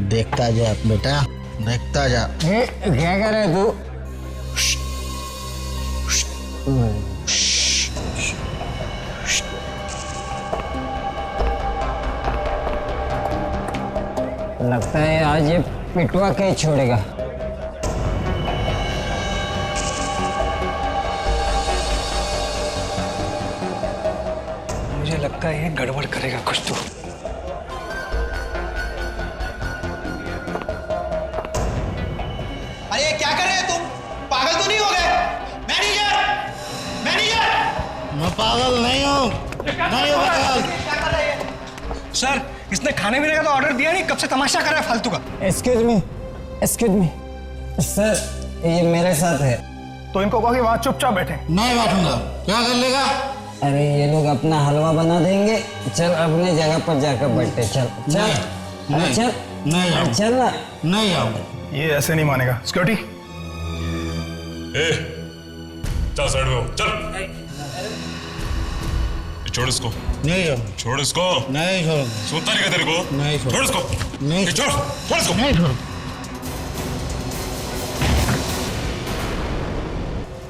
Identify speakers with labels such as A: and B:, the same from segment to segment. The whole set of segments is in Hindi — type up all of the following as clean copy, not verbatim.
A: देखता जा बेटा, देखता जा।
B: क्या कर रहे तू? लगता है आज ये पिटवा के ही छोड़ेगा।
C: मुझे लगता है ये गड़बड़ करेगा कुछ तो।
D: अरे क्या कर रहे हैं तुम? पागल तो नहीं हो गए? Manager, manager!
A: मैं पागल नहीं हूँ, नहीं हूँ पागल।
D: क्या कर रहे हैं?
C: सर, इसने खाने पीने का तो ऑर्डर दिया नहीं, कब से तमाशा कर रहा है फालतू का।
B: एक्सक्यूज मी सर, ये मेरे साथ है।
C: तो इनको कहो कि वहां चुपचाप बैठे।
A: नहीं बैठूंगा। क्या कर लेगा?
B: अरे ये लोग अपना हलवा बना देंगे। चल अपने जगह पर जाकर बैठे। चल चल
A: नहीं,
B: चल
A: नहीं आऊंगा।
B: चल ना।
A: नहीं आऊंगा।
C: ये ऐसे नहीं मानेगा। सिक्योरिटी,
E: चल साइड में हो, चल। छोड़ इसको,
A: नहीं आऊंगा।
E: छोड़ इसको।
A: नहीं छोड़ूंगा।
E: सुनता नहीं क्या तेरे को?
A: नहीं
E: छोड़ इसको।
A: नहीं
E: छोड़ इसको।
A: नहीं छोड़ूंगा।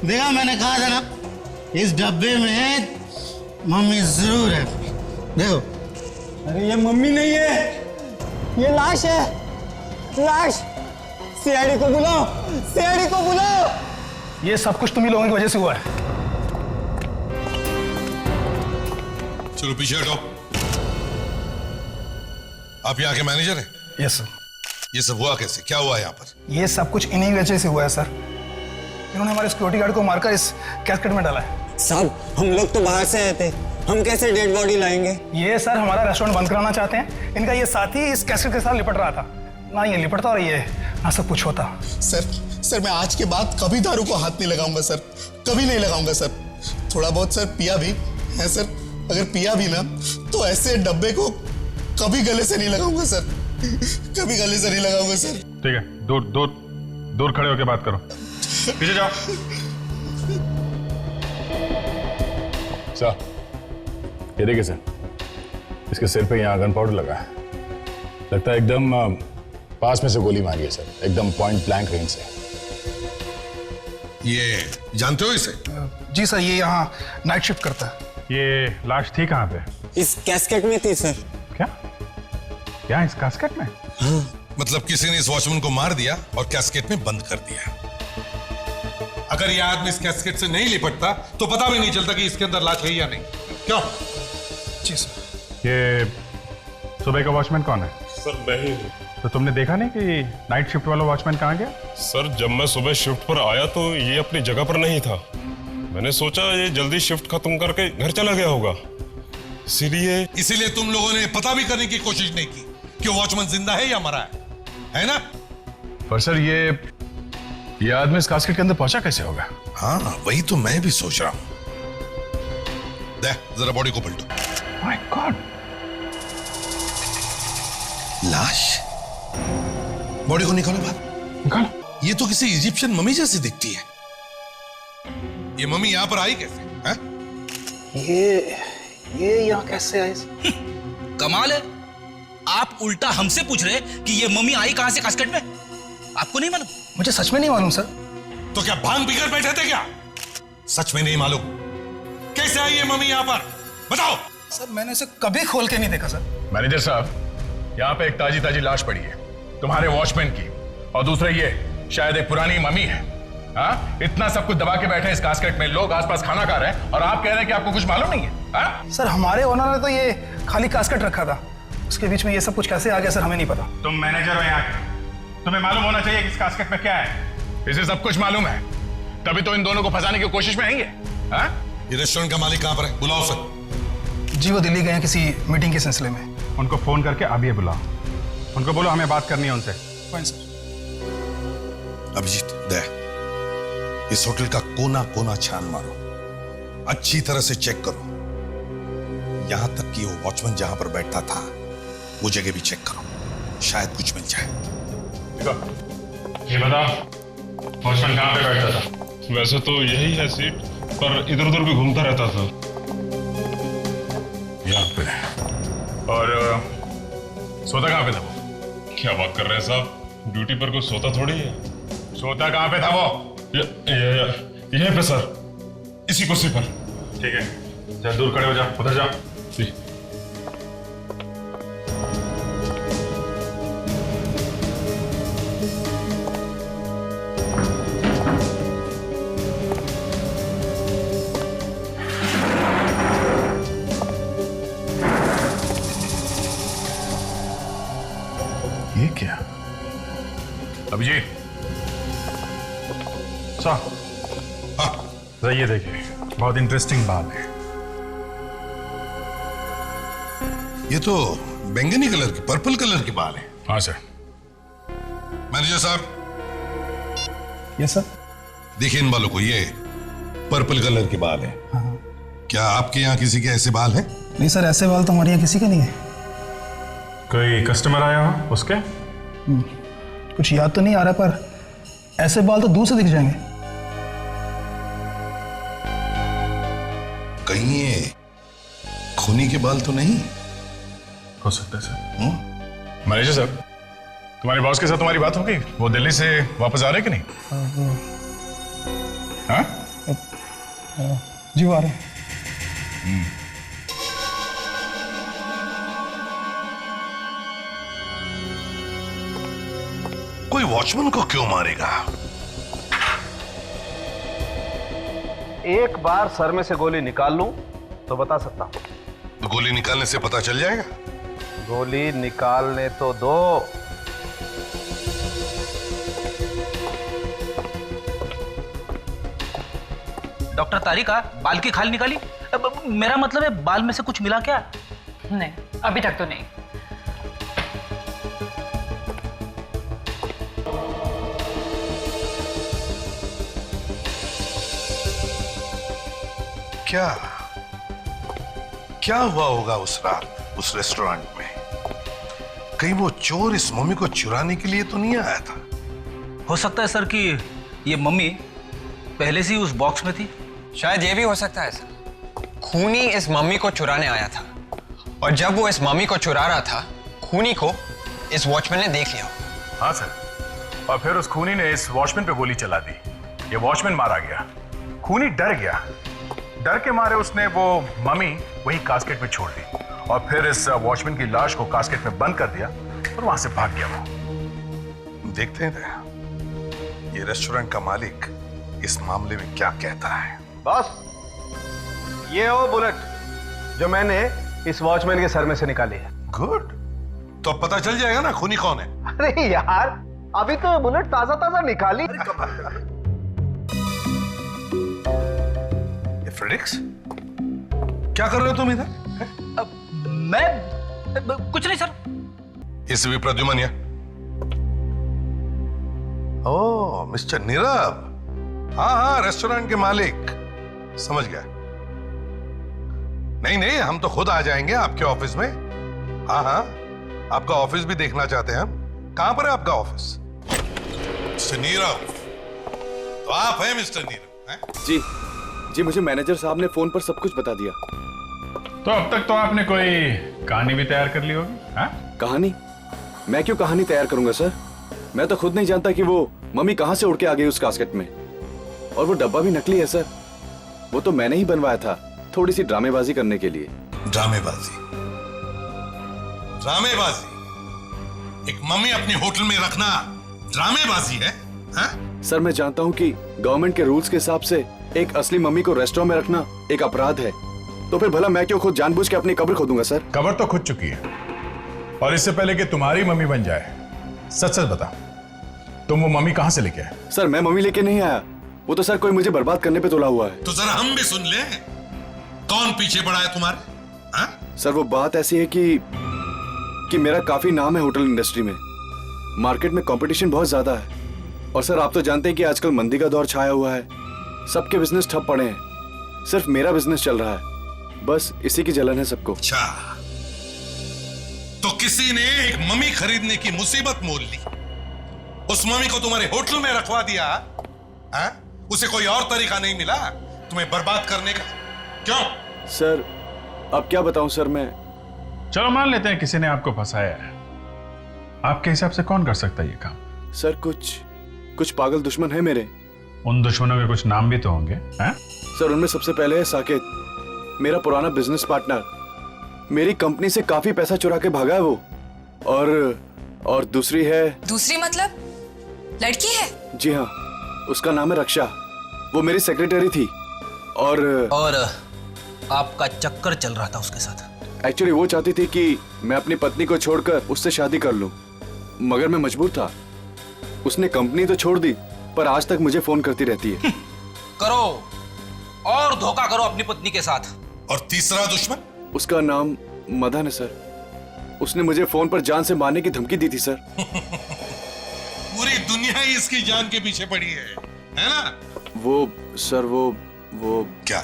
A: देखा, मैंने कहा था ना, इस डब्बे में मम्मी जरूर है। देखो।
B: अरे ये मम्मी नहीं है, ये लाश है, लाश। सीआईडी को बुलाओ, सीआईडी को बुलाओ।
C: ये सब कुछ तुम ही लोगों की वजह से हुआ है।
E: चलो पीछे हटो। आप यहाँ के मैनेजर हैं?
C: Yes sir.
E: ये सब हुआ कैसे? क्या हुआ यहाँ पर?
C: ये सब कुछ इन्हीं की वजह से हुआ है सर। इन्होंने हमारे सिक्योरिटी गार्ड को मारकर इस कैस्केट में डाला है।
B: साहब, हम लोग तो बाहर से आए थे, हम कैसे डेड बॉडी लाएंगे?
C: ये सर हमारा रेस्टोरेंट बंद कराना चाहते हैं। इनका ये साथी इस कैसेट के साथ लिपट रहा था। ना ये लिपटता और ये ना सब कुछ होता।
F: सर मैं आज के बाद कभी दारू को हाथ नहीं लगाऊंगा सर, कभी नहीं लगाऊंगा सर। थोड़ा बहुत सर पिया भी है सर, अगर पिया भी ना तो ऐसे डब्बे को कभी गले से नहीं लगाऊंगा सर, कभी गले से नहीं लगाऊंगा सर।
G: ठीक है, दूर दूर दूर खड़े होकर बात करो। पीछे जाओ। सर, ये देखिए सर, इसके सिर पे यहाँ गन पाउडर लगा है। लगता है एकदम पास में से गोली मारी है सर, एकदम पॉइंट ब्लैंक रेंज से।
E: ये जानते हो इसे?
C: जी सर, ये यहाँ नाइट शिफ्ट करता है।
G: ये लाश थी कहाँ पे?
B: इस कैस्केट में थी सर।
G: क्या? क्या इस कैस्केट में?
E: मतलब किसी ने इस वॉचमैन को मार दिया और कैस्केट में बंद कर दिया। अगर ये आदमी इस कैस्केट से नहीं लिपटता तो पता भी नहीं चलता कि इसके अंदर लाश है या नहीं। क्यों?
C: जी सर।
G: ये सुबह का वॉचमैन कौन है?
H: सर मैं ही हूँ।
G: तो तुमने देखा नहीं कि नाइट शिफ्ट वाला वॉचमैन कहाँ गया?
H: सर जब मैं सुबह शिफ्ट पर आया तो ये अपनी जगह पर नहीं था। मैंने सोचा ये जल्दी शिफ्ट खत्म करके घर चला गया होगा, इसीलिए
E: तुम लोगों ने पता भी करने की कोशिश नहीं की कि वॉचमैन जिंदा है या मरा है ना?
G: पर सर ये आदमी इस कास्केट के अंदर पहुंचा कैसे होगा?
E: हाँ, वही तो मैं भी सोच रहा हूं। जरा बॉडी को पलटो।
G: माय गॉड,
E: लाश। बॉडी को निकालो बाहर।
G: निकालो।
E: ये तो किसी इजिप्शियन मम्मी जैसी दिखती है। ये मम्मी यहाँ पर आई कैसे? है?
C: ये यहाँ कैसे आई?
D: कमाल है, आप उल्टा हमसे पूछ रहे कि ये मम्मी आई कहां से कास्केट में? आपको नहीं मालूम?
C: मुझे सच में नहीं मालूम सर।
E: तो क्या भांग पीकर बैठे थे क्या? सच में नहीं मालूम? कैसे आई ये मम्मी यहाँ पर? बताओ।
C: सर मैंने इसे कभी खोल के नहीं देखा सर।
G: मैनेजर साहब, यहाँ पे एक ताजी ताजी लाश पड़ी है तुम्हारे वॉचमैन की, और दूसरा ये शायद एक पुरानी मम्मी है। हाँ, इतना सब कुछ दबा के बैठे हैं इस कास्केट में, लोग आसपास खाना खा रहे हैं और आप कह रहे हैं कि आपको कुछ मालूम नहीं है? हाँ?
C: सर हमारे ओनर ने तो ये खाली कास्केट रखा था, उसके बीच में ये सब कुछ कैसे आ गया सर हमें नहीं पता।
G: तुम मैनेजर हो यहाँ के, तुम्हें मालूम होना चाहिए कि इस कास्केट में क्या है। इसे सब कुछ मालूम है, तभी तो इन दोनों को फंसाने की कोशिश में है ये। हाँ?
E: ये रेस्टोरेंट का मालिक कहाँ पर है? बुलाओ सर।
C: जी वो दिल्ली गए हैं किसी मीटिंग के सिलसिले में।
G: उनको फोन करके अभी बुलाओ, उनको बोलो हमें बात करनी है उनसे।
C: Fine sir.
E: अभिजीत, दे इस होटल का कोना कोना छान मारो, अच्छी तरह से चेक करो, यहां तक कि वो वॉचमैन जहां पर बैठता था वो जगह भी चेक करो, शायद कुछ मिल जाए।
G: ये बता, वॉचमैन कहां पे बैठता था?
H: वैसे तो यही है सीट, पर इधर उधर भी घूमता रहता था।
G: यहाँ पे। और सोता कहां पे था वो?
H: क्या बात कर रहे हैं साहब? ड्यूटी पर कोई सोता थोड़ी है।
G: सोता कहाँ पे था वो?
H: यहीं पे सर, इसी कुर्सी पर।
G: ठीक है, चल दूर खड़े हो जा, उधर जा।
H: जी।
G: ये क्या? अभिजीत साहब, हाँ ये देखिए, बहुत इंटरेस्टिंग बात है।
E: ये तो बैंगनी कलर की, पर्पल कलर की बाल है।
G: हाँ सर।
E: मैनेजर साहब,
C: यस सर।
E: देखिए इन बालों को, ये पर्पल कलर के बाल है। क्या आपके यहाँ किसी के ऐसे बाल हैं?
C: नहीं सर, ऐसे बाल तो हमारे यहाँ किसी के नहीं है।
G: कोई कस्टमर आया हो उसके?
C: कुछ याद तो नहीं आ रहा, पर ऐसे बाल तो दूर से दिख जाएंगे।
E: कहीं ये खूनी के बाल तो नहीं?
G: हो सकता है सर। मैनेजर साहब, तुम्हारे बॉस के साथ तुम्हारी बात हो गई? वो दिल्ली से वापस आ रहे कि नहीं? हाँ?
C: जी वो आ रहे हैं।
E: कोई वॉचमैन को क्यों मारेगा?
I: एक बार सर में से गोली निकाल लूं तो बता सकता हूं।
E: तो गोली निकालने से पता चल जाएगा?
I: गोली निकालने तो दो।
D: डॉक्टर तारिका, बाल की खाल निकाली? मेरा मतलब है बाल में से कुछ मिला क्या?
J: नहीं, अभी तक तो नहीं।
E: क्या क्या हुआ होगा उस रात उस रेस्टोरेंट में? कहीं वो चोर इस मम्मी को चुराने के लिए तो नहीं आया था?
D: हो सकता है सर कि ये मम्मी पहले से ही उस बॉक्स में थी।
B: शायद ये भी हो सकता है सर, खूनी इस मम्मी को चुराने आया था, और जब वो इस मम्मी को चुरा रहा था, खूनी को इस वॉचमैन ने देख लिया।
G: हाँ सर, और फिर उस खूनी ने इस वॉचमैन पे गोली चला दी। ये वॉचमैन मारा गया, खूनी डर गया, डर के मारे उसने वो मम्मी वही कास्केट में छोड़ दी, और फिर इस वॉचमैन की लाश को कास्केट में बंद कर दिया और वहां से भाग गया वो।
E: देखते हैं ये रेस्टोरेंट का मालिक इस मामले में क्या कहता है।
I: बॉस, ये हो बुलेट जो मैंने इस वॉचमैन के सर में से निकाली है।
E: गुड, तो अब पता चल जाएगा ना खूनी कौन है।
I: अरे यार, अभी तो बुलेट ताजा ताजा निकाली।
E: फ्रेडिक्स, क्या कर रहे हो तुम इधर?
D: मैं कुछ नहीं सर।
E: इस भी प्रद्युमन या? ओह, मिस्टर नीरव। हाँ हाँ, रेस्टोरेंट के मालिक, समझ गया। नहीं नहीं, हम तो खुद आ जाएंगे आपके ऑफिस में। हाँ हाँ, आपका ऑफिस भी देखना चाहते हैं हम। कहां पर है आपका ऑफिस? मिस्टर नीरव, तो आप हैं मिस्टर नीरव? हैं?
K: जी, मुझे मैनेजर साहब ने फोन पर सब कुछ बता दिया।
G: तो अब तक तो आपने कोई कहानी भी तैयार कर ली होगी? हाँ?
K: कहानी? मैं क्यों कहानी तैयार करूंगा सर? मैं तो खुद नहीं जानता कि वो मम्मी कहां से उड़ के आ गई उस कास्केट में। और वो डब्बा भी नकली है सर। वो तो मैंने ही बनवाया था, थोड़ी सी ड्रामेबाजी करने के लिए।
E: ड्रामेबाजी? ड्रामेबाजी? एक मम्मी अपने होटल में रखना ड्रामेबाजी है? हाँ?
K: सर, मैं जानता हूं कि गवर्नमेंट के रूल्स के हिसाब से एक असली मम्मी को रेस्टोरेंट में रखना एक अपराध है, तो फिर भला मैं क्यों खुद जानबूझ के अपनी कब्र खोदूंगा सर?
G: कब्र तो खुद चुकी है, और इससे पहले कि तुम्हारी मम्मी बन जाए, सच सच बता, तुम वो मम्मी कहां से लेके आए?
K: सर, मैं मम्मी लेके नहीं आया, वो तो सर कोई मुझे बर्बाद करने पे तुला हुआ है।
E: तो जरा हम भी सुन ले, कौन पीछे पड़ा है तुम्हारे? हाँ?
K: सर, वो बात ऐसी है कि मेरा काफी नाम है होटल इंडस्ट्री में, मार्केट में कंपटीशन बहुत ज्यादा है, और सर आप तो जानते हैं कि आजकल मंदी का दौर छाया हुआ है, सबके बिजनेस ठप पड़े हैं, सिर्फ मेरा बिजनेस चल रहा है, बस इसी की जलन है सबको।
E: अच्छा, तो किसी ने एक मम्मी खरीदने की मुसीबत मोल ली, उस मम्मी को तुम्हारे होटल में रखवा दिया, हाँ? उसे कोई और तरीका नहीं मिला तुम्हें बर्बाद करने का? क्यों?
K: सर, अब क्या बताऊं सर मैं।
G: चलो मान लेते हैं किसी ने आपको फंसाया है, आपके हिसाब से कौन कर सकता है ये काम?
K: सर कुछ पागल दुश्मन है मेरे।
G: उन दुश्मनों के कुछ नाम भी तो होंगे, हैं?
K: सर उनमें सबसे पहले है साकेत, मेरा पुराना बिजनेस पार्टनर। मेरी कंपनी से काफी पैसा चुरा के भागा है वो। और दूसरी है।
L: दूसरी मतलब लड़की है?
K: जी हाँ, उसका नाम है रक्षा। वो मेरी सेक्रेटरी थी। और
D: आपका चक्कर चल रहा था उसके साथ?
K: एक्चुअली वो चाहती थी कि मैं अपनी पत्नी को छोड़कर उससे शादी कर लूं, मगर मैं मजबूर था। उसने कंपनी तो छोड़ दी, पर आज तक मुझे फोन करती रहती है।
D: करो और धोखा करो अपनी पत्नी के साथ।
E: और तीसरा दुश्मन?
K: उसका नाम मदन है सर। उसने मुझे फोन पर जान से मारने की धमकी दी थी सर।
E: पूरी दुनिया ही इसकी जान के पीछे पड़ी है ना?
K: वो सर वो
E: क्या?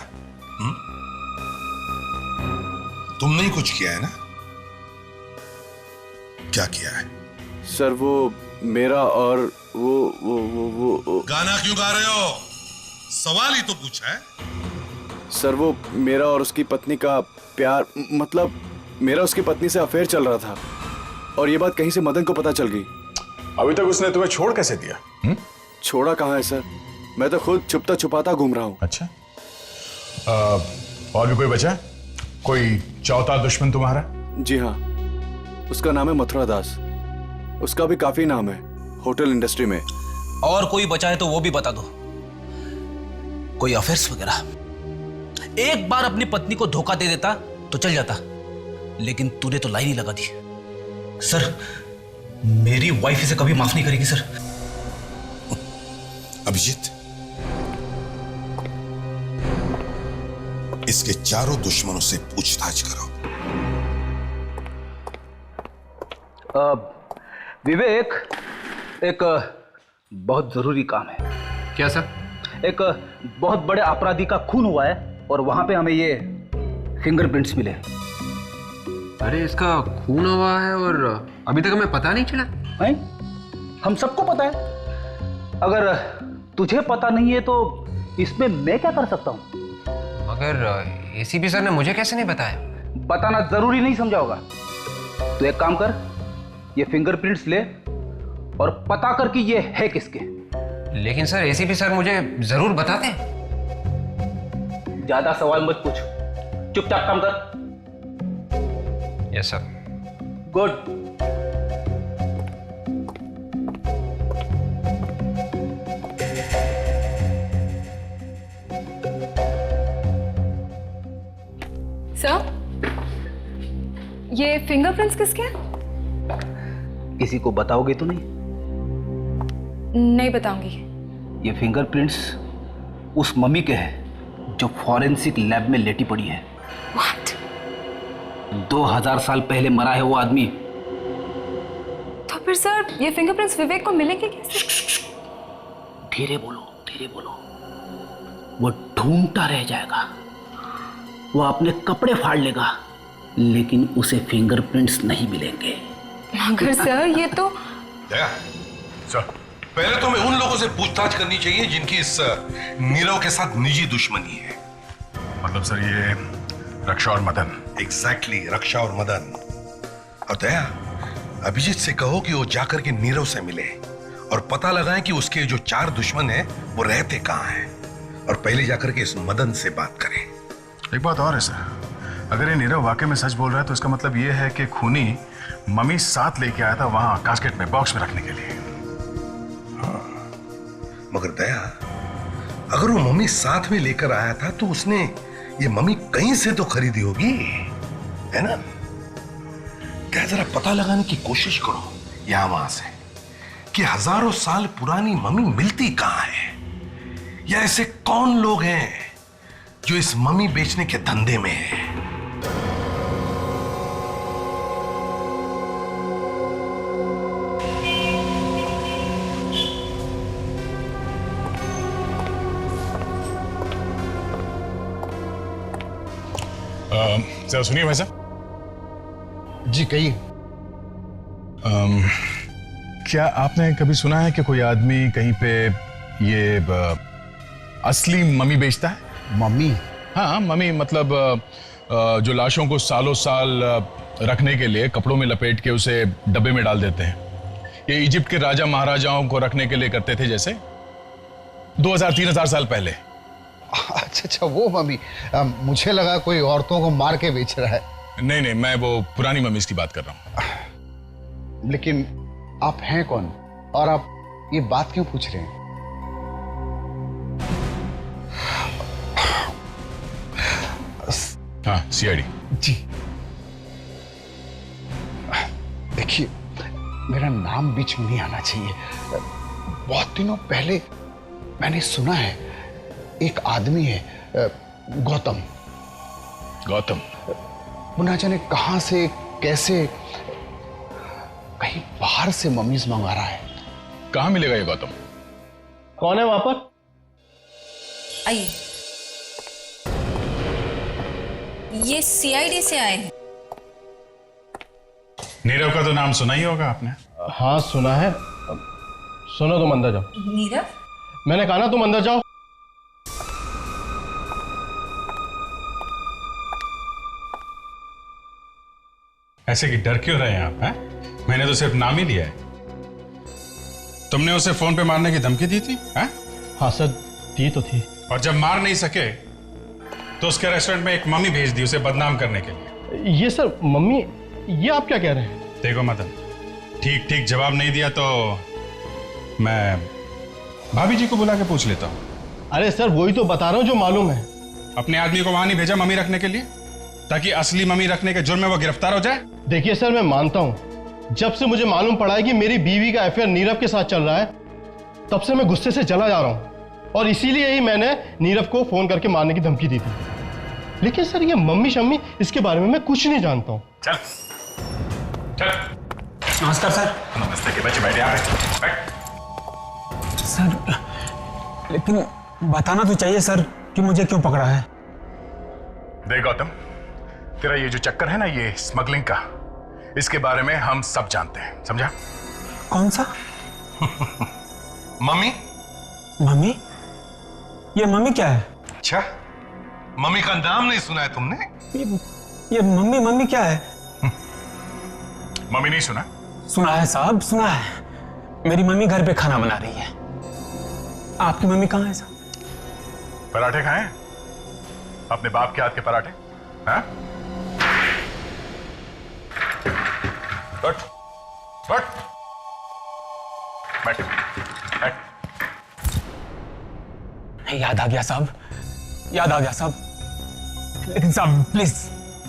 E: तुमने ही कुछ किया है ना? क्या किया है?
K: सर वो मेरा और वो
E: गाना क्यों गा रहे हो? सवाल ही तो पूछा है।
K: सर वो मेरा और उसकी पत्नी का प्यार, मतलब मेरा उसकी पत्नी से अफेयर चल रहा था, और ये बात कहीं से मदन को पता चल गई।
G: अभी तक उसने तुम्हें छोड़ कैसे दिया?
K: छोड़ा कहाँ है सर, मैं तो खुद छुपता छुपाता घूम रहा हूँ।
G: अच्छा, और भी कोई बचा? कोई चौथा दुश्मन तुम्हारा?
K: जी हाँ, उसका नाम है मथुरा दास। उसका भी काफी नाम है होटल इंडस्ट्री में।
D: और कोई बचा है तो वो भी बता दो। कोई अफेयर्स वगैरह? एक बार अपनी पत्नी को धोखा दे देता तो चल जाता, लेकिन तूने तो लाइन ही लगा दी। सर, मेरी वाइफ इसे कभी माफ नहीं करेगी सर।
E: अभिजीत, इसके चारों दुश्मनों से पूछताछ करो।
D: विवेक, एक बहुत जरूरी काम है।
B: क्या सर?
D: एक बहुत बड़े अपराधी का खून हुआ है और वहां पे हमें ये फिंगरप्रिंट्स मिले।
B: अरे इसका खून हुआ है और अभी तक हमें पता नहीं चला?
D: नहीं, हम सबको पता है। अगर तुझे पता नहीं है तो इसमें मैं क्या कर सकता हूं?
B: मगर एसीपी सर ने मुझे कैसे नहीं बताया?
D: बताना जरूरी नहीं समझा होगा। तो एक काम कर, ये फिंगरप्रिंट्स ले और पता कर कि ये है किसके।
B: लेकिन सर एसीपी सर मुझे जरूर बताते।
D: ज्यादा सवाल मत पूछ, चुपचाप काम कर।
B: Yes sir.
D: गुड।
L: सर, ये फिंगरप्रिंट्स किसके हैं?
D: किसी को बताओगे तो नहीं?
L: नहीं बताऊंगी।
D: ये फिंगरप्रिंट्स उस मम्मी के हैं जो फॉरेंसिक लैब में लेटी पड़ी है।
L: What?
D: 2000 साल पहले मरा है वो आदमी।
L: तो फिर सर ये फिंगरप्रिंट्स विवेक को मिलेंगे कैसे?
D: धीरे बोलो, धीरे बोलो। वो ढूंढता रह जाएगा, वो अपने कपड़े फाड़ लेगा, लेकिन उसे फिंगरप्रिंट्स नहीं मिलेंगे।
L: मगर सर ये तो
E: सर, पहले तो हमें उन लोगों से पूछताछ करनी चाहिए जिनकी इस नीरव के साथ निजी दुश्मनी है।
G: मतलब सर ये रक्षा और मदन?
E: एग्जैक्टली, रक्षा और मदन। और दया, अभिजीत से कहो कि वो जाकर के नीरव से मिले और पता लगाएं कि उसके जो 4 दुश्मन हैं वो रहते कहाँ हैं, और पहले जाकर के इस मदन से बात करें।
G: एक बात और है सर, अगर ये नीरव वाकई में सच बोल रहा है तो इसका मतलब ये है कि खूनी मम्मी साथ लेके आया था वहां कास्केट में, बॉक्स में रखने के लिए।
E: हाँ, मगर दया, अगर वो मम्मी साथ में लेकर आया था तो उसने ये मम्मी कहीं से तो खरीदी होगी, है ना? क्या जरा पता लगाने की कोशिश करो यहां वहां से कि हजारों साल पुरानी मम्मी मिलती कहां है, या ऐसे कौन लोग हैं जो इस मम्मी बेचने के धंधे में है।
G: जरा सुनिए भाई साहब।
A: जी कहिए।
G: क्या आपने कभी सुना है कि कोई आदमी कहीं पे ये असली मम्मी बेचता है?
A: मम्मी?
G: हाँ, मम्मी मतलब जो लाशों को सालों साल रखने के लिए कपड़ों में लपेट के उसे डब्बे में डाल देते हैं। ये इजिप्ट के राजा महाराजाओं को रखने के लिए करते थे, जैसे 2000-3000 साल पहले।
M: अच्छा अच्छा, वो मम्मी। मुझे लगा कोई औरतों को मार के बेच रहा है।
G: नहीं नहीं, मैं वो पुरानी मम्मीज की बात कर रहा हूं।
M: लेकिन आप हैं कौन और आप ये बात क्यों पूछ रहे हैं?
G: हाँ, सीआईडी।
M: जी देखिए, मेरा नाम बीच में नहीं आना चाहिए। बहुत दिनों पहले मैंने सुना है एक आदमी है, गौतम।
G: गौतम?
M: वो ना जाने कहां से कैसे कहीं बाहर से मम्मीज मंगा रहा है।
G: कहां मिलेगा ये गौतम?
I: कौन है वहां पर?
N: आइए, ये सीआईडी से आए हैं।
G: नीरव का तो नाम सुना ही होगा आपने।
I: हाँ सुना है। सुनो, तुम अंदर जाओ।
N: नीरव?
I: मैंने कहा ना तुम अंदर जाओ।
G: ऐसे कि डर क्यों रहे हैं आप? हैं? मैंने तो सिर्फ नाम ही लिया है। तुमने उसे फोन पे मारने की धमकी दी थी? हैं?
I: हाँ सर, दी तो थी।
G: और जब मार नहीं सके तो उसके रेस्टोरेंट में एक मम्मी भेज दी उसे बदनाम करने के लिए।
I: ये सर मम्मी, ये आप क्या कह रहे हैं?
G: देखो मदन, ठीक ठीक जवाब नहीं दिया तो मैं भाभी जी को बुला के पूछ लेता हूँ।
I: अरे सर, वही तो बता रहा हूँ जो मालूम है।
G: अपने आदमी को वहां नहीं भेजा मम्मी रखने के लिए, ताकि असली मम्मी रखने के जुर्म में वो गिरफ्तार हो जाए?
I: देखिए सर, मैं मानता हूँ, जब से मुझे मालूम पड़ा है कि मेरी बीवी का अफेयर नीरव के साथ चल रहा है, तब से मैं गुस्से से चला जा रहा हूँ, और इसीलिए ही मैंने नीरव को फोन करके मारने की धमकी दी थी। लेकिन सर, ये मम्मी शम्मी, इसके बारे में मैं कुछ नहीं जानता हूँ।
G: चल चल।
B: नमस्कार सर।
G: नमस्ते के बच्चे, बैठे आ बैठ।
B: सर, लेकिन बताना तो चाहिए सर कि मुझे क्यों पकड़ा है।
G: देख गौतम, तेरा ये जो चक्कर है ना, ये स्मगलिंग का, इसके बारे में हम सब जानते हैं, समझा?
B: कौन सा?
E: मम्मी?
B: मम्मी? ये मम्मी क्या है?
E: अच्छा, मम्मी का नाम नहीं सुना है तुमने?
B: ये मम्मी मम्मी क्या है?
G: मम्मी नहीं सुना?
B: सुना है साहब, सुना है। मेरी मम्मी घर पे खाना बना रही है। आपकी मम्मी कहाँ है साहब?
G: पराठे खाएं? अपने बाप के हाथ के पराठे? हाँ? बैठ बैठ बैठ बैठ।
B: याद आ गया साहब, याद आ गया साहब। लेकिन साहब प्लीज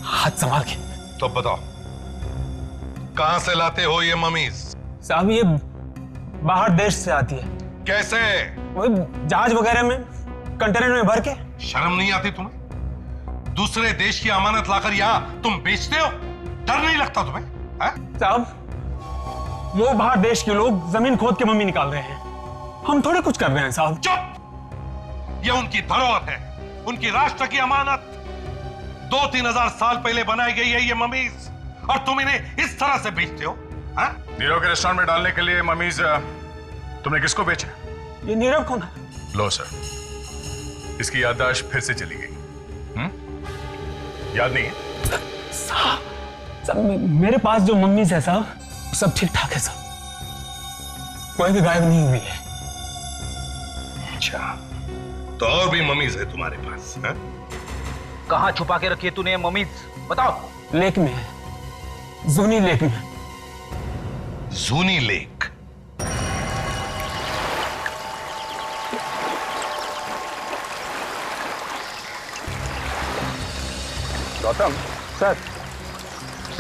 B: हाथ संभाल के।
E: तो बताओ, कहां से लाते हो ये मम्मीज?
B: साहब ये बाहर देश से आती है।
E: कैसे?
B: वही जहाज वगैरह में, कंटेनर में भर के।
E: शर्म नहीं आती तुम्हें? दूसरे देश की अमानत लाकर यहाँ तुम बेचते हो? डर नहीं लगता तुम्हें?
B: साहब, वो बाहर देश के लोग जमीन खोद के मम्मी निकाल रहे हैं, हम थोड़े कुछ कर रहे हैं साहब।
E: चुप! ये उनकी धरोहर है, उनकी राष्ट्र की अमानत। 2-3 हजार साल पहले बनाई गई है ये मम्मीज, और तुम इन्हें इस तरह से बेचते हो?
G: नीरव के रेस्टोरेंट में डालने के लिए मम्मीज तुमने किसको बेचा?
B: ये नीरव कौन है?
G: लो सर, इसकी याददाश्त फिर से चली गई। याद नहीं है?
B: साहब मेरे पास जो मम्मीज है साहब, सब ठीक ठाक है साहब, कोई भी गायब नहीं हुई है।
E: अच्छा, तो और भी मम्मीज है तुम्हारे पास?
D: कहाँ छुपा के रखी है तूने मम्मीज, बताओ?
B: लेक में है, जूनी लेक में।
E: जूनी लेक?
I: गौतम सर,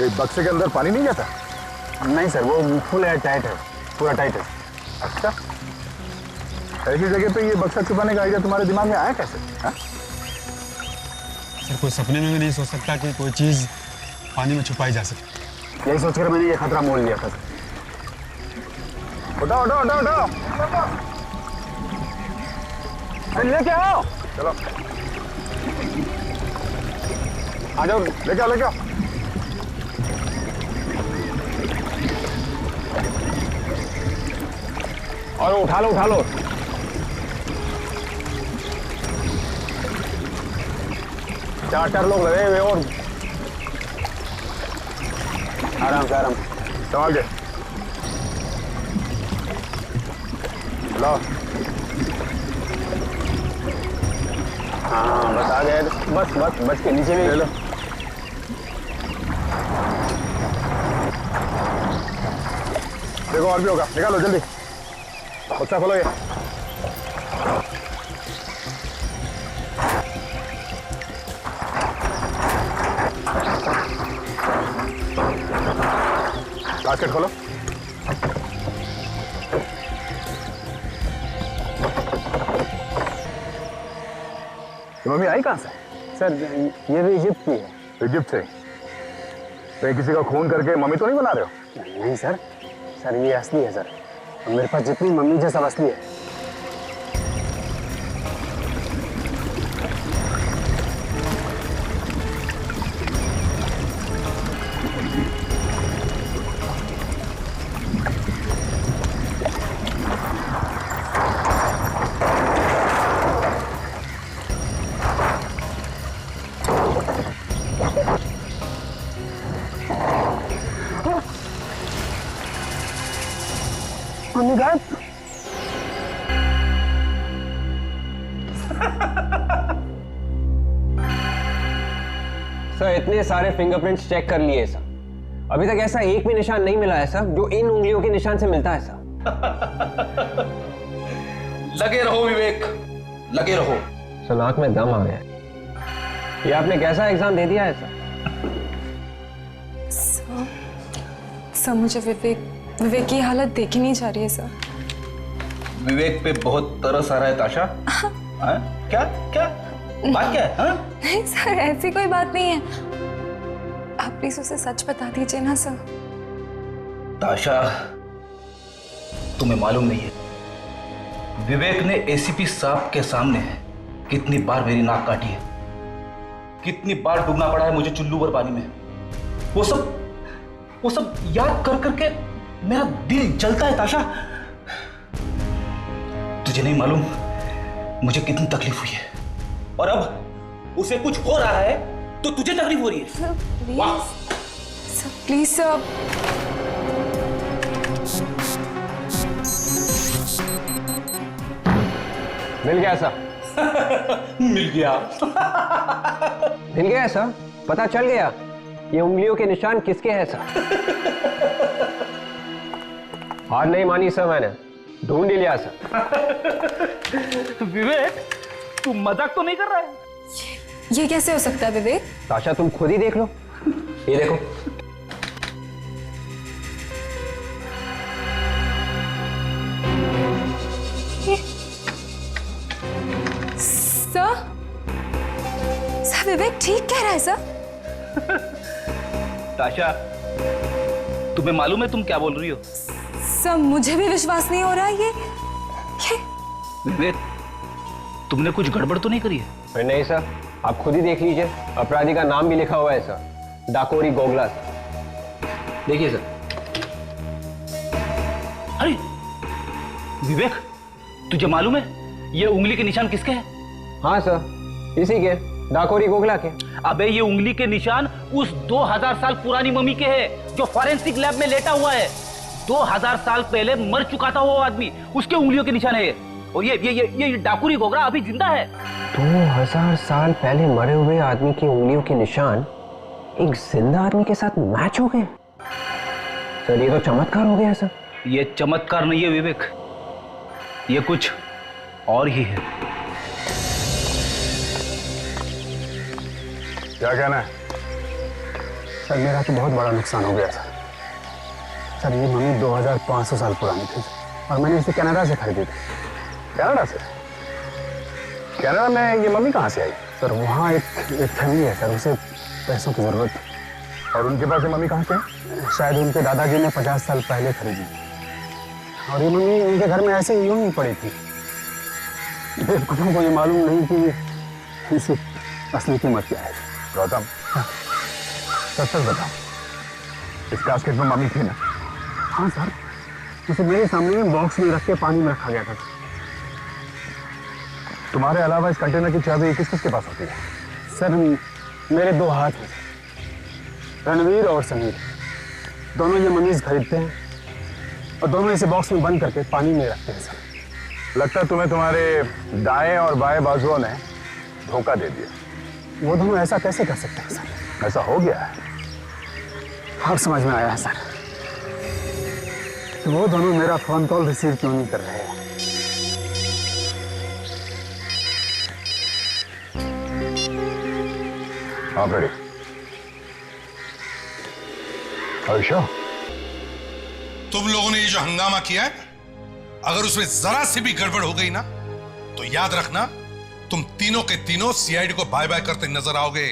I: एक बक्से के अंदर पानी नहीं जाता?
B: नहीं सर, वो फुल एयर टाइट है, पूरा टाइट है।
I: अच्छा, ऐसी जगह पे ये बक्सा छुपाने का आइडिया तुम्हारे दिमाग में आया कैसे?
B: सर, कोई सपने में भी नहीं सोच सकता कि कोई चीज पानी में छुपाई जा सके। यही सोचकर मैंने ये खतरा मोल लिया था।
I: उठाओ उठाओ उठाओ उठाओ, लेके आओ। चलो आ जाओ, लेके आओ लेके आओ। और उठा लो उठा लो। चार लोग लगे हुए, और आराम से आराम संभाल के।
G: लो।
O: हाँ बस आ गए। बस बस बच के नीचे भी ले लो।
G: देखो और भी होगा, निकालो जल्दी। बच्चा खोलो ये। बास्केट खोलो। मम्मी आई कहाँ से?
O: सर ये भी इजिप्ट की है।
G: इजिप्ट से? तो किसी का खून करके मम्मी तो नहीं बना रहे हो?
O: नहीं सर, सर ये असली है सर। और मेरे पास जितनी मम्मी है सब असली है। मम्मी गायब।
B: सर इतने सारे फिंगरप्रिंट्स चेक कर लिए सर, अभी तक ऐसा एक भी निशान नहीं मिला है सर जो इन उंगलियों के निशान से मिलता है सर।
D: लगे रहो विवेक, लगे रहो।
B: सर नाक में दम आ गया। ये आपने कैसा एग्जाम दे दिया है सर?
L: सर मुझे विवेक की हालत देखी नहीं जा रही है सर।
D: विवेक पे बहुत तरस आ रहा है ताशा। क्या क्या बात क्या है? हाँ?
L: नहीं सर ऐसी कोई बात नहीं है, आप प्लीज उसे सच बता दीजिए ना सर।
D: ताशा तुम्हें मालूम नहीं है, विवेक ने एसीपी साहब के सामने कितनी बार मेरी नाक काटी है, कितनी बार डूबना पड़ा है मुझे चुल्लू भर पानी में। वो सब याद कर करके मेरा दिल जलता है ताशा। तुझे नहीं मालूम मुझे कितनी तकलीफ हुई है, और अब उसे कुछ हो रहा है तो तुझे तकलीफ हो रही है।
L: Sir please sir.
B: मिल गया सर।
D: मिल गया।
B: मिल गया सर, पता चल गया ये उंगलियों के निशान किसके हैं सर। हार नहीं मानी सर, मैंने ढूंढ ही लिया सर।
D: विवेक तू मजाक तो नहीं कर रहा है?
L: ये कैसे हो सकता है विवेक?
B: ताशा तुम खुद ही देख लो, ये देखो।
L: सर विवेक ठीक कह रहा है सर।
D: ताशा तुम्हें मालूम है तुम क्या बोल रही हो?
L: सर मुझे भी विश्वास नहीं हो रहा है ये।
D: विवेक तुमने कुछ गड़बड़ तो नहीं करी है?
B: अरे नहीं सर, आप खुद ही देख लीजिए, अपराधी का नाम भी लिखा हुआ है सर, डाकोरी गोगला सर।
D: देखिए सर। अरे विवेक तुझे मालूम है ये उंगली के निशान किसके हैं?
B: हाँ सर, इसी के, डाकोरी गोगला के।
D: अबे ये उंगली के निशान उस 2000 साल पुरानी मम्मी के हैं जो फॉरेंसिक लैब में लेटा हुआ है। 2000 साल पहले मर चुका था वो आदमी, उसके उंगलियों के निशान है। और ये डाकुरी गोगरा अभी जिंदा है।
B: 2000 साल पहले मरे हुए आदमी की उंगलियों के निशान एक जिंदा आदमी के साथ मैच हो गए। सर ये तो चमत्कार हो गया सर।
D: ये चमत्कार नहीं है विवेक, ये कुछ और ही है।
G: क्या कहना है?
O: सर मेरा तो बहुत बड़ा नुकसान हो गया सर। सर ये मम्मी 2500 साल पुरानी थी और मैंने इसे कनाडा से खरीदी थी।
G: कनाडा से? कनाडा में ये मम्मी कहाँ से आई?
O: सर वहाँ एक फैमिली है सर, उसे पैसों की जरूरत थी।
G: और उनके पास ये मम्मी कहाँ से?
O: शायद उनके दादाजी ने 50 साल पहले खरीदी, और ये मम्मी उनके घर में ऐसे यूं ही पड़ी थी। बेवकूफों को ये मालूम नहीं कि इसकी असली कीमत क्या है।
G: गौतम सच सच बताओ, इस कास्केट में मम्मी थी ना?
O: हाँ सर, उसे मेरे सामने बॉक्स में रख के पानी में रखा गया था।
G: तुम्हारे अलावा इस कंटेनर की चाबी किस किस के पास होती है?
O: सर मेरे 2 हाथ हैं, रणवीर और समीर। दोनों ये मनीज खरीदते हैं और दोनों इसे बॉक्स में बंद करके पानी में रखते हैं सर। लगता है तुम्हें तुम्हारे दाएं और बाएं बाजुओं ने धोखा दे दिया। वो दोनों ऐसा कैसे कर सकते हैं सर? ऐसा हो गया है। अब समझ में आया है सर, वो दोनों मेरा फोन कॉल रिसीव क्यों नहीं कर रहे हैं। आप रेडी?
E: तुम लोगों ने ये जो हंगामा किया है, अगर उसमें जरा सी भी गड़बड़ हो गई ना, तो याद रखना तुम तीनों के तीनों सीआईडी को बाय बाय करते नजर आओगे,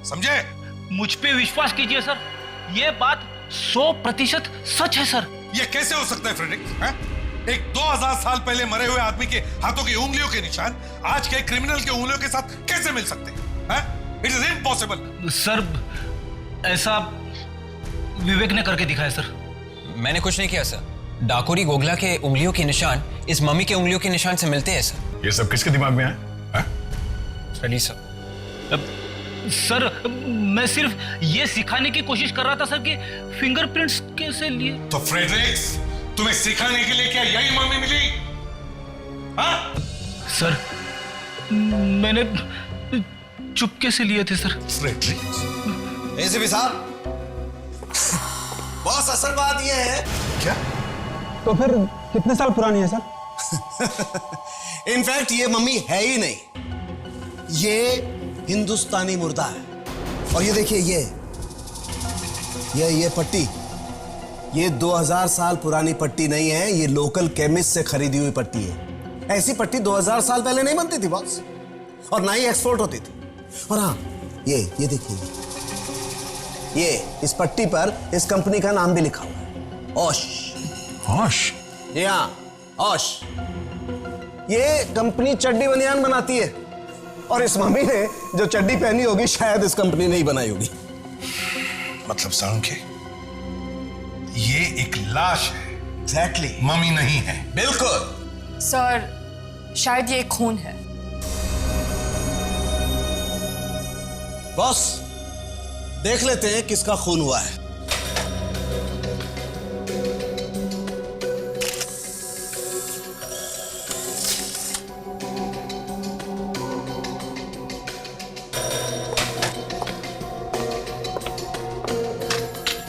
E: समझे?
D: मुझ पे विश्वास कीजिए सर, ये बात 100% सच है सर।
E: ये कैसे हो सकता है फ्रेडरिक? एक 2000 साल पहले मरे हुए आदमी के हाथों की उंगलियों के निशान आज के क्रिमिनल के उंगलियों के साथ कैसे मिल सकते हैं? It is impossible.
D: सर ऐसा विवेक ने करके दिखाया सर।
B: मैंने कुछ नहीं किया सर। डाकुरी गोगला के उंगलियों के निशान इस मम्मी के उंगलियों के निशान से मिलते हैं सर।
G: ये सब किसके दिमाग में है?
B: Ready sir.
D: सर मैं सिर्फ ये सिखाने की कोशिश कर रहा था सर कि फिंगरप्रिंट्स कैसे लिए।
E: तो फ्रेडरिक्स, तुम्हें सिखाने के लिए क्या यही मम्मी मिली?
D: सर मैंने चुपके से लिए थे सर।
E: फ्रेडरिक्स
F: एसीपी साहब, बॉस असल बात यह है।
E: क्या?
O: तो फिर कितने साल पुरानी है सर?
F: इनफैक्ट ये मम्मी है ही नहीं, ये हिंदुस्तानी मुर्दा है। और ये देखिए, ये पट्टी, ये 2000 साल पुरानी पट्टी नहीं है, ये लोकल केमिस्ट से खरीदी हुई पट्टी है। ऐसी पट्टी 2000 साल पहले नहीं बनती थी बॉस, और ना ही एक्सपोर्ट होती थी। और हाँ, ये देखिए, ये इस पट्टी पर इस कंपनी का नाम भी लिखा हुआ है, ओश।
G: ओश?
F: जी हाँ, ओश। ये कंपनी चड्डी बनियान बनाती है, और इस मम्मी ने जो चड्डी पहनी होगी शायद इस कंपनी ने ही बनाई होगी।
E: मतलब साळुंखे, ये एक लाश है।
F: एग्जैक्टली,
E: मम्मी नहीं है।
F: बिल्कुल
L: सर, शायद ये खून है।
F: बॉस, देख लेते हैं किसका खून हुआ है।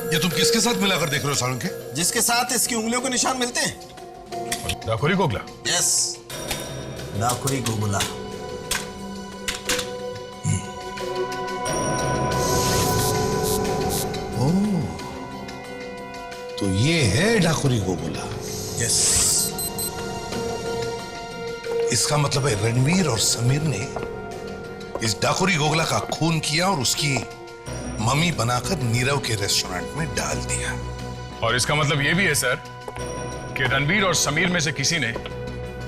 E: ये तुम किसके साथ मिलाकर देख रहे हो साळुंखे?
F: जिसके साथ इसकी उंगलियों के निशान मिलते हैं।
G: डाकुरी गोगला?
F: यस, डाकुरी गोगला।
E: तो ये है डाकुरी गोगला।
F: यस।
E: इसका मतलब है रणवीर और समीर ने इस डाकुरी गोगला का खून किया और उसकी मम्मी बनाकर नीरव के रेस्टोरेंट में डाल दिया।
G: और इसका मतलब यह भी है सर कि रणवीर और समीर में से किसी ने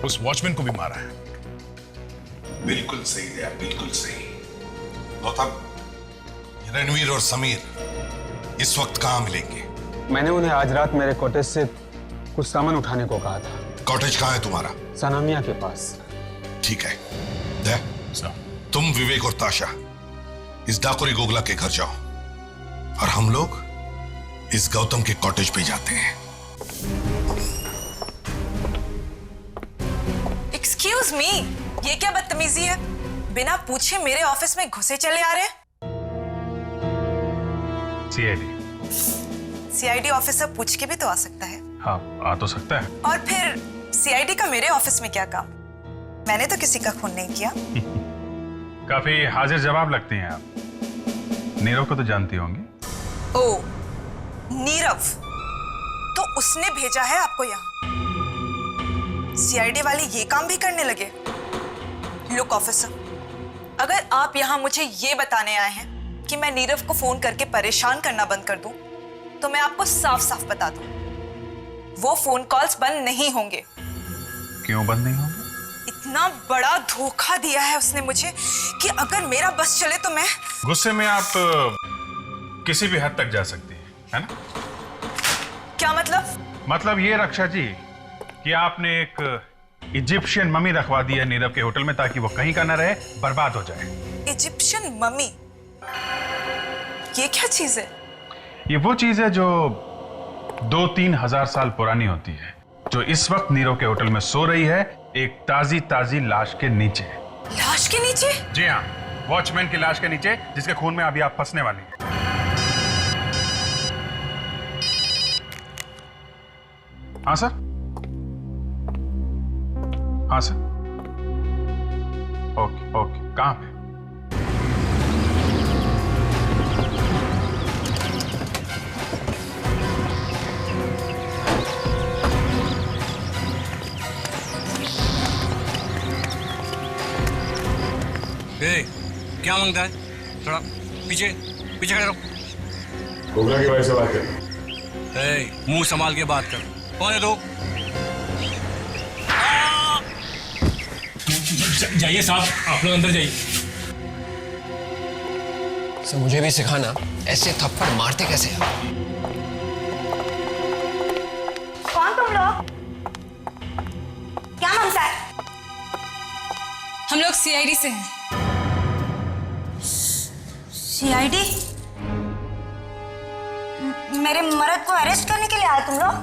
G: उस वॉचमैन को भी मारा है।
E: बिल्कुल सही है, बिल्कुल सही। गौतम, रणवीर और समीर इस वक्त कहां मिलेंगे?
O: मैंने उन्हें आज रात मेरे कॉटेज से कुछ सामान उठाने को कहा था।
E: कॉटेज कहां है तुम्हारा?
O: सनामिया के पास।
E: ठीक है, तुम विवेक और ताशा इस डाकुरी गोगला के घर जाओ, और हम लोग इस गौतम के कॉटेज पे जाते हैं।
N: एक्सक्यूज मी, ये क्या बदतमीजी है? बिना पूछे मेरे ऑफिस में घुसे चले आ रहे हैं। सीआईडी ऑफिसर पूछ के भी तो आ सकता है।
G: हाँ, आ तो सकता है।
N: और फिर सीआईडी का मेरे ऑफिस में क्या काम? मैंने तो किसी का खून नहीं किया।
G: काफी हाजिर जवाब लगती हैं आप। नीरव को तो जानती होंगी।
N: ओ, नीरव, तो उसने भेजा है आपको यहाँ? सीआईडी वाले ये काम भी करने लगे? लुक ऑफिसर, अगर आप यहाँ मुझे ये बताने आए हैं कि मैं नीरव को फोन करके परेशान करना बंद कर दूं, तो मैं आपको साफ साफ बता दूं, वो फोन कॉल्स बंद नहीं होंगे।
G: क्यों बंद नहीं होंगे?
N: इतना बड़ा धोखा दिया है उसने मुझे कि अगर मेरा बस चले तो मैं...
G: गुस्से में आप किसी भी हद तक जा सकती है ना?
N: क्या मतलब?
G: मतलब ये रक्षा जी कि आपने एक इजिप्शियन मम्मी रखवा दी है नीरव के होटल में, ताकि वो कहीं का ना रहे, बर्बाद हो जाए।
N: Egyptian mummy? ये क्या चीज है?
G: ये वो चीज है जो 2-3 हजार साल पुरानी होती है, जो इस वक्त नीरव के होटल में सो रही है एक ताजी ताजी लाश के नीचे।
N: लाश के नीचे?
G: जी हाँ, वॉचमैन की लाश के नीचे, जिसके खून में अभी आप फंसने वाली हैं। हाँ सर, हाँ सर, ओके ओके, कहाँ पे?
D: क्या मांगता है? थोड़ा पीछे पीछे खड़े रहो।
G: कोबरा की वजह से बात कर।
D: मुंह संभाल के बात कर। कौन है तू?
P: जाइए साहब, आप लोग अंदर जाइए।
B: सर मुझे भी सिखाना ऐसे थप्पड़ मारते कैसे हैं।
N: कौन तुम लोग? क्या मांगता है?
L: हम लोग सीआईडी से हैं।
N: सीआईडी? मेरे मर्द को अरेस्ट करने के लिए आए तुम लोग?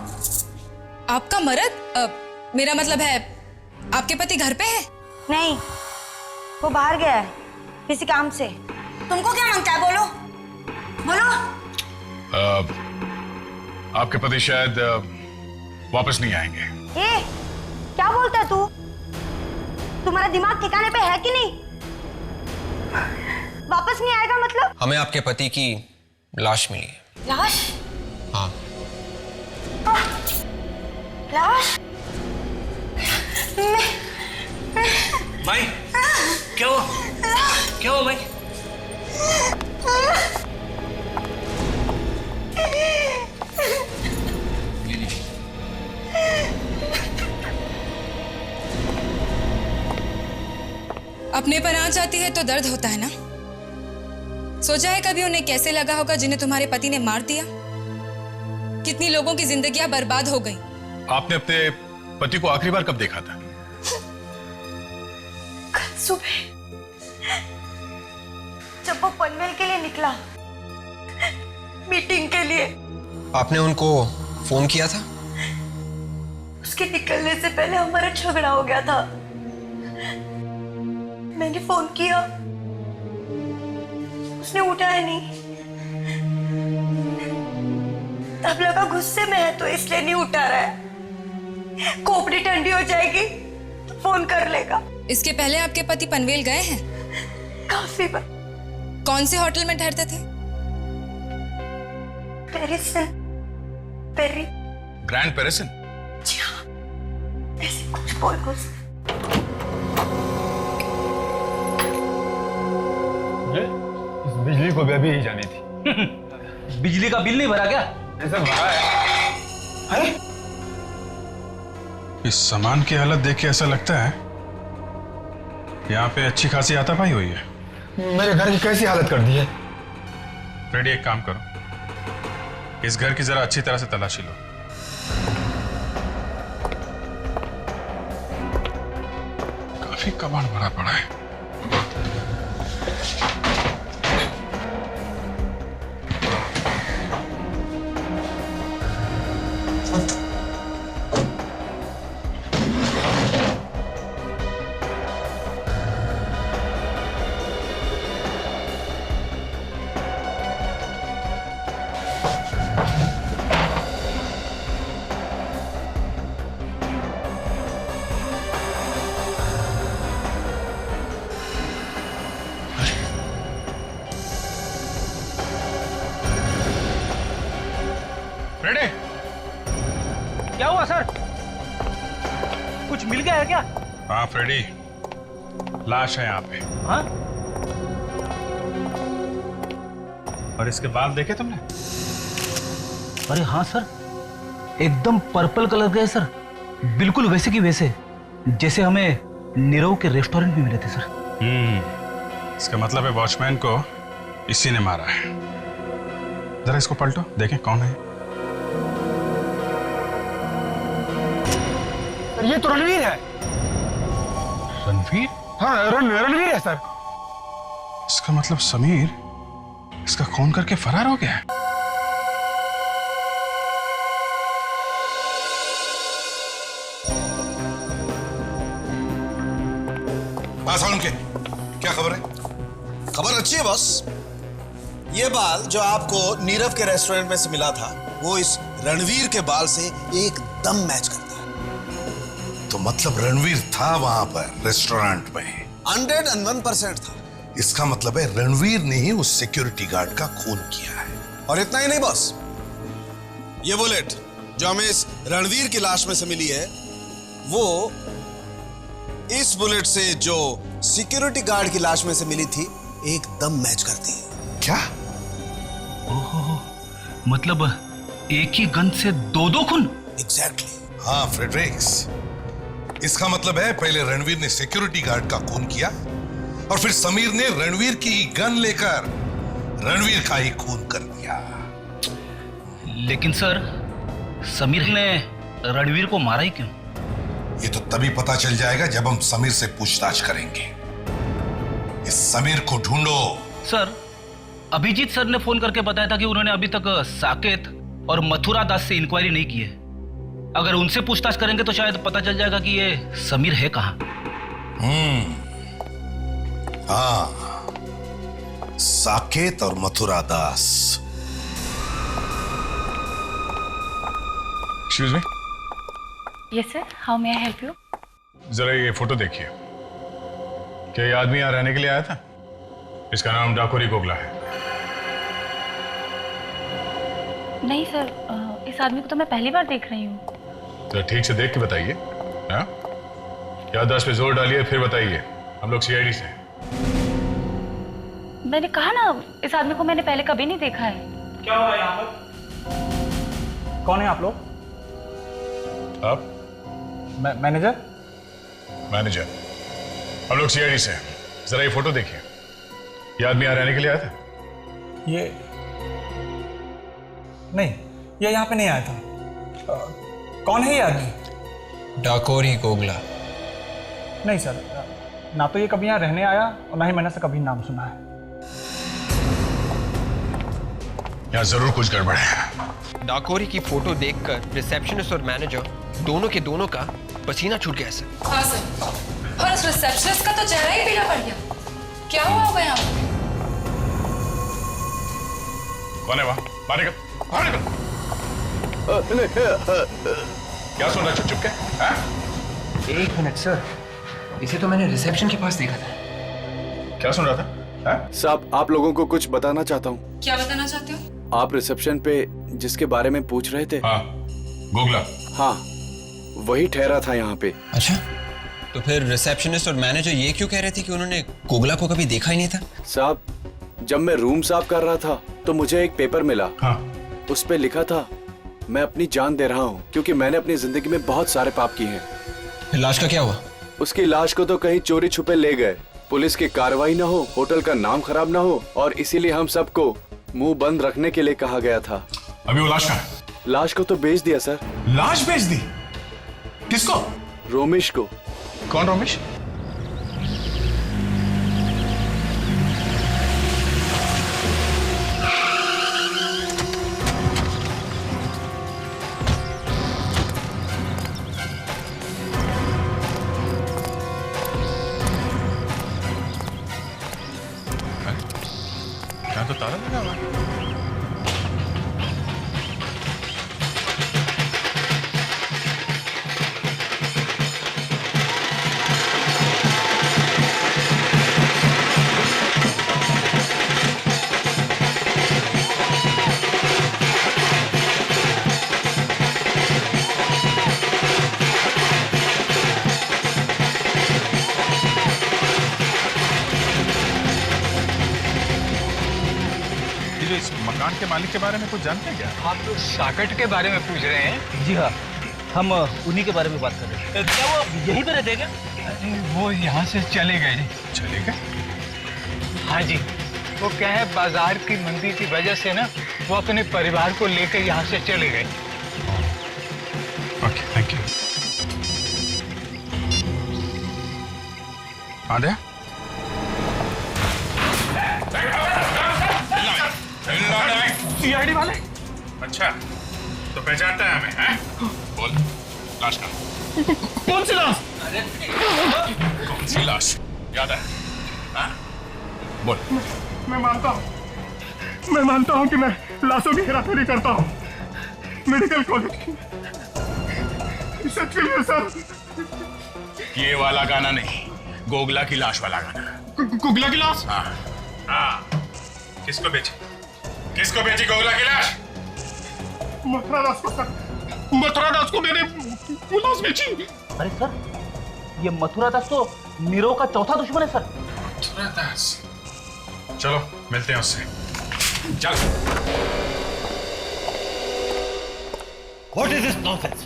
L: आपका मर्द? मेरा मतलब है आपके पति घर पे है?
N: नहीं, वो बाहर गया है किसी काम से। तुमको क्या मांगता है? बोलो बोलो।
G: आपके पति शायद वापस नहीं आएंगे।
N: ए, क्या बोलता है तू? तुम्हारा दिमाग ठिकाने पे है कि नहीं? वापस नहीं आएगा मतलब?
B: हमें आपके पति की लाश मिली है।
N: लाश?
B: हाँ।
N: लाश?
D: भाई क्या हुआ? क्या हुआ भाई?
L: अपने पर आंच आती है तो दर्द होता है ना। सोचा है कभी उन्हें कैसे लगा होगा जिन्हें तुम्हारे पति ने मार दिया? कितनी लोगों की जिंदगियां बर्बाद हो गई।
G: आपने अपने पति को आखिरी बार कब देखा था?
N: कल सुबह जब वो पनवेल के लिए निकला, मीटिंग के लिए।
B: आपने उनको फोन किया था?
N: उसके निकलने से पहले हमारा झगड़ा हो गया था। मैंने फोन किया, उसने उठाया नहीं। तब लगा गुस्से में है तो इसलिए नहीं उठा रहा है। खोपड़ी ठंडी हो जाएगी तो फोन कर लेगा।
L: इसके पहले आपके पति पनवेल गए हैं?
N: काफी बार।
L: कौन से होटल में ठहरते थे?
N: पेरिसन। पेरी।
G: ग्रैंड पेरिसन?
N: जी हाँ, ऐसे कुछ बोल कुछ।
O: इस बिजली को भी अभी ही जानी थी।
D: बिजली का बिल नहीं भरा क्या?
O: ऐसा भरा है।
G: इस सामान की हालत देख के ऐसा लगता है यहाँ पे अच्छी खासी हाथापाई हुई है।
O: मेरे घर की कैसी हालत कर दी है?
G: फ्रेडी, एक काम करो, इस घर की जरा अच्छी तरह से तलाशी लो। काफी कबाड़ भरा पड़ा है। फ्रेडी,
D: क्या हुआ सर? कुछ मिल गया है क्या?
G: हाँ फ्रेडी, लाश है यहाँ पे।
D: हाँ?
G: और इसके बाल देखे तुमने?
D: अरे हाँ सर, एकदम पर्पल कलर के है सर। बिल्कुल वैसे की वैसे जैसे हमें नीरव के रेस्टोरेंट में मिले थे सर।
G: इसका मतलब है वॉचमैन को इसी ने मारा है। जरा इसको पलटो, देखें कौन है।
O: ये तो रणवीर है।
G: रणवीर?
O: हाँ, रणवीर है सर।
G: इसका मतलब समीर इसका खून करके फरार हो गया है।
E: हाँ साउंड के क्या खबर है?
Q: खबर अच्छी है बॉस। ये बाल जो आपको नीरव के रेस्टोरेंट में से मिला था वो इस रणवीर के बाल से एकदम मैच करता है।
E: तो मतलब रणवीर था वहां पर रेस्टोरेंट में?
Q: 101% था।
E: इसका मतलब है रणवीर ने ही उस सिक्योरिटी गार्ड का खून किया है।
Q: और इतना ही नहीं बॉस, ये बुलेट जो हमें इस रणवीर की लाश में से मिली है वो इस बुलेट से जो सिक्योरिटी गार्ड की लाश में से मिली थी एकदम मैच करती है।
E: क्या?
D: ओहो, मतलब एक ही गन से दो खून?
Q: एग्जैक्टली।
E: हाँ फ्रेडरिक्स, इसका मतलब है पहले रणवीर ने सिक्योरिटी गार्ड का खून किया और फिर समीर ने रणवीर की गन लेकर रणवीर का ही खून कर दिया।
D: लेकिन सर, समीर ने रणवीर को मारा ही क्यों?
E: ये तो तभी पता चल जाएगा जब हम समीर से पूछताछ करेंगे। इस समीर को ढूंढो।
D: सर, अभिजीत सर ने फोन करके बताया था कि उन्होंने अभी तक साकेत और मथुरा दास से इंक्वायरी नहीं की है। अगर उनसे पूछताछ करेंगे तो शायद पता चल जाएगा कि ये समीर है कहां।
E: हाँ, साकेत और Mathura Das.
G: Excuse me.
J: Yes sir, how may I help you?
G: जरा ये फोटो देखिए। क्या ये आदमी यहाँ रहने के लिए आया था? इसका नाम डाकोरी गोगला है।
J: नहीं सर, इस आदमी को तो मैं पहली बार देख रही हूँ।
G: तो ठीक से देख के बताइए। हाँ, याददाश्त पे जोर डालिए फिर बताइए। हम लोग सीआईडी से हैं।
J: मैंने कहा ना, इस आदमी को मैंने पहले कभी नहीं देखा है।
C: क्या हो रहा है यहाँ पर? कौन है आप लोग?
G: आप?
C: मैनेजर?
G: मैनेजर। हम लोग सीआईडी से हैं। जरा ये फोटो देखिए। ये आदमी यहाँ रहने के लिए आया था?
C: ये नहीं, ये यहाँ पे नहीं आया था। कौन है ये आदमी?
B: डाकोरी गोगला।
C: नहीं सर, ना तो ये कभी यहाँ रहने आया और ना ही मैंने इसका कभी नाम सुना है।
G: यहाँ जरूर कुछ गड़बड़ है।
B: डाकोरी की फोटो देखकर रिसेप्शनिस्ट और मैनेजर दोनों के दोनों का पसीना छूट गया सर।
L: हाँ सर, और उस रिसेप्शनिस्ट का तो चेहरा ही पीला पड़ गया। क्या हुआ होगा यहाँ?
G: कौन है वहाँ? बाहर निकल, बाहर निकल। क्या सुन रहा है चुप-चुप के? हाँ?
B: एक मिनट सर, इसे तो मैंने रिसेप्शन के पास देखा था।
G: क्या सुन रहा था?
K: साहब, आप लोगों को कुछ बताना चाहता हूँ।
L: क्या बताना चाहते हो?
K: आप रिसेप्शन पे जिसके बारे में पूछ रहे थे?
G: हाँ, गोगला।
K: हाँ, वही ठहरा था यहाँ पे।
B: अच्छा, तो फिर रिसेप्शनिस्ट और मैनेजर ये क्यों कह रहे थे कि उन्होंने गोगला को कभी देखा ही नहीं था?
K: साहब, जब मैं रूम साफ कर रहा था तो मुझे एक पेपर मिला।
G: हाँ।
K: उस पे लिखा था, मैं अपनी जान दे रहा हूँ क्योंकि मैंने अपनी जिंदगी में बहुत सारे पाप किए हैं।
B: फिर लाश का क्या हुआ?
K: उसकी लाश को तो कहीं चोरी छुपे ले गए। पुलिस की कार्रवाई ना हो, होटल का नाम खराब ना हो, और इसीलिए हम सबको मुंह बंद रखने के लिए कहा गया था।
G: अभी वो लाश कहाँ है?
K: लाश को तो बेच दिया सर।
G: लाश बेच दी? किसको?
K: रोमेश को।
G: कौन रोमेश? यहाँ तो ताला लगा हुआ है। इस मकान के मालिक के बारे में कुछ जानते हैं क्या?
R: आप लोग साकेत के बारे में पूछ रहे हैं?
D: जी हाँ, हम उन्हीं के बारे में बात कर रहे हैं। क्या वो यहीं पे रहते हैं क्या?
R: वो यहाँ से चले गए जी।
G: चले गए?
R: हाँ जी, वो क्या है, बाजार की मंदी की वजह से ना वो अपने परिवार को लेकर यहाँ से चले गए।
G: Okay, thank you. आदे?
C: सीआईडी वाले?
G: अच्छा, तो पहचानता है हमें, हैं? बोल, लाश कहाँ?
C: कौन सी लाश?
G: कौन सी लाश? याद है? हाँ? बोल।
C: मैं मानता हूँ कि मैं लाशों की हेराफेरी करता हूँ मेडिकल कॉलेज की। सच कहिए सर।
G: ये वाला गाना नहीं, गोगला की लाश वाला गाना।
C: गुगला की लाश?
G: हाँ हाँ। किसको बेची गोगला की लाश?
C: मथुरा दास को सर। मथुरा दास को मैंने वो लाश बेची।
D: अरे सर, ये मथुरा दास तो नीरव का चौथा दुश्मन है सर।
G: मथुरा दास? चलो मिलते हैं उससे। चल।
A: What is this nonsense?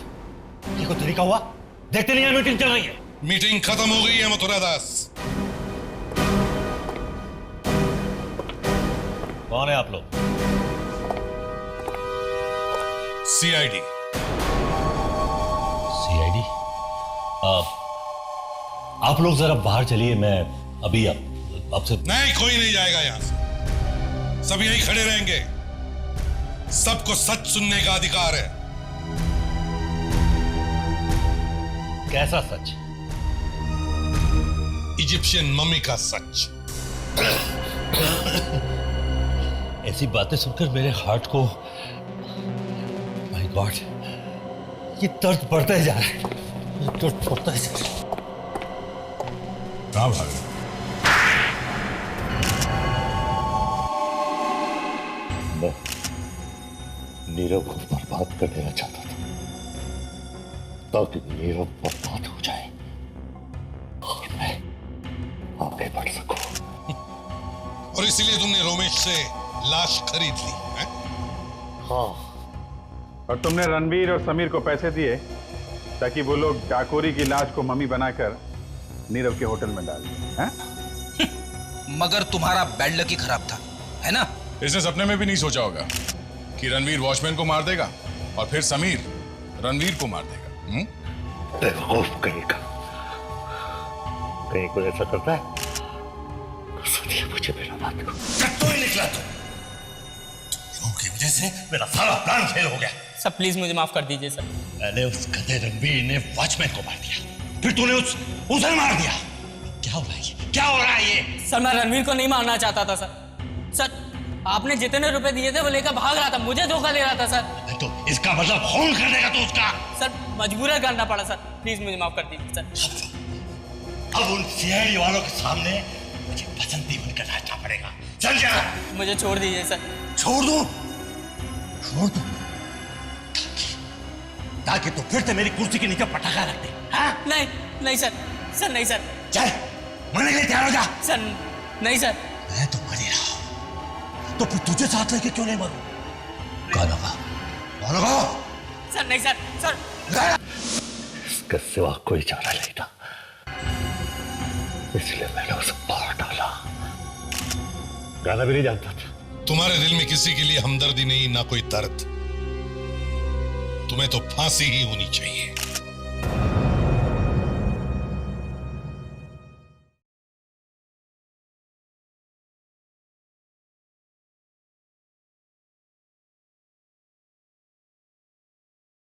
A: ये कोई तरीका हुआ? देखते नहीं है मीटिंग चल रही है।
E: मीटिंग खत्म हो गई है मथुरा दास।
A: कौन है आप लोग?
E: सीआईडी।
A: सीआईडी? आप लोग जरा बाहर चलिए, मैं अभी आपसे।
E: नहीं, कोई नहीं जाएगा यहां से। सब यहीं खड़े रहेंगे। सबको सच सुनने का अधिकार है।
A: कैसा सच?
E: इजिप्शियन मम्मी का सच।
A: ऐसी बातें सुनकर मेरे हार्ट को, माय गॉड, ये दर्द बढ़ता जा रहा है। दर्द बढ़ता जा रहा है।
E: कहां भागे?
A: मैं नीरव को बर्बाद कर देना चाहता था ताकि नीरव बर्बाद हो जाए और मैं आगे बढ़ सकूं।
E: और इसीलिए तुमने रोमेश से लाश खरीद ली है?
A: हाँ।
S: और तुमने रणवीर और समीर को पैसे दिए ताकि वो लोग डाकोरी की लाश को मम्मी बनाकर नीरव के होटल में डाल दिए।
D: मगर तुम्हारा बैड लक ही खराब था, है ना?
G: इसने सपने में भी नहीं सोचा होगा कि रणवीर वॉचमैन को मार देगा और फिर समीर रणवीर को मार देगा।
A: बेवकूफ कहेगा। कहीं कोई ऐसा करता है तो सोचिए मुझे मेरा बात को। तो ही निकला तुम की वजह से मेरा सारा प्लान फेल हो गया।
T: सर प्लीज मुझे माफ कर दीजिए सर।
A: पहले उस गधे रणवीर ने वॉचमैन को मार दिया, फिर तूने उसे मार दिया। क्या हो रहा है? क्या हो रहा है ये?
T: सर मैं रणवीर को नहीं मारना चाहता था सर। सर आपने जितने रुपए दिए थे वो लेकर भाग रहा था, मुझे धोखा दे रहा था सर।
A: तो इसका मतलब खून कर देगा तू उसका?
T: सर मजबूरन करना पड़ा सर, प्लीज मुझे माफ कर दीजिए सर।
A: अब उन सीआईडी वालों के सामने मुझे बसंती बनकर नाचना पड़ेगा, समझा?
T: मुझे छोड़ दीजिए सर।
A: छोड़ दूं? छोड़ दूं? ताकि तू फिर से मेरी कुर्सी के नीचे पटाखा रख दे। हाँ?
T: नहीं नहीं सर, सर नहीं सर।
A: चल मरने के लिए तैयार हो जा।
T: सर नहीं सर।
A: मैं तो मर ही रहा हूं, तो फिर तुझे साथ लेके क्यों नहीं मरूं? कौन होगा?
T: सर नहीं सर। सर
A: इसके सिवा कोई चारा नहीं था, इसलिए मैंने उसे मार डाला। गाना भी नहीं जानता था।
E: तुम्हारे दिल में किसी के लिए हमदर्दी नहीं, ना कोई दर्द। तुम्हें तो फांसी ही होनी चाहिए।